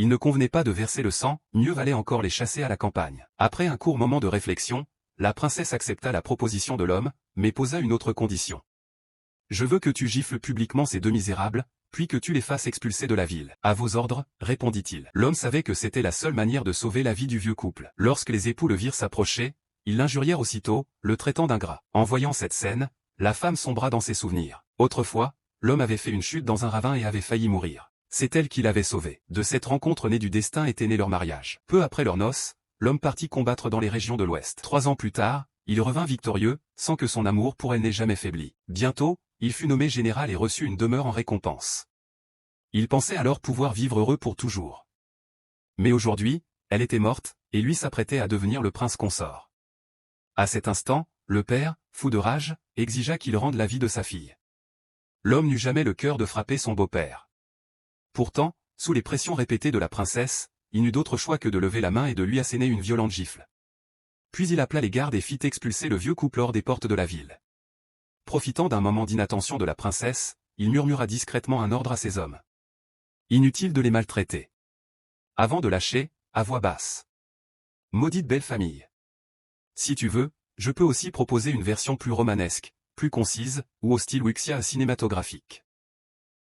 Il ne convenait pas de verser le sang, mieux valait encore les chasser à la campagne. Après un court moment de réflexion, la princesse accepta la proposition de l'homme, mais posa une autre condition. Je veux que tu gifles publiquement ces deux misérables, puis que tu les fasses expulser de la ville. À vos ordres, répondit-il. L'homme savait que c'était la seule manière de sauver la vie du vieux couple. Lorsque les époux le virent s'approcher, ils l'injurièrent aussitôt, le traitant d'ingrat. En voyant cette scène, la femme sombra dans ses souvenirs. Autrefois, l'homme avait fait une chute dans un ravin et avait failli mourir. C'est elle qui l'avait sauvé. De cette rencontre née du destin était né leur mariage. Peu après leurs noces, l'homme partit combattre dans les régions de l'Ouest. 3 ans plus tard, il revint victorieux, sans que son amour pour elle n'ait jamais faibli. Bientôt, il fut nommé général et reçut une demeure en récompense. Il pensait alors pouvoir vivre heureux pour toujours. Mais aujourd'hui, elle était morte, et lui s'apprêtait à devenir le prince consort. À cet instant, le père, fou de rage, exigea qu'il rende la vie de sa fille. L'homme n'eut jamais le cœur de frapper son beau-père. Pourtant, sous les pressions répétées de la princesse, il n'eut d'autre choix que de lever la main et de lui asséner une violente gifle. Puis il appela les gardes et fit expulser le vieux couple hors des portes de la ville. Profitant d'un moment d'inattention de la princesse, il murmura discrètement un ordre à ses hommes. Inutile de les maltraiter. Avant de lâcher, à voix basse. Maudite belle famille. Si tu veux, je peux aussi proposer une version plus romanesque, plus concise, ou au style wuxia cinématographique.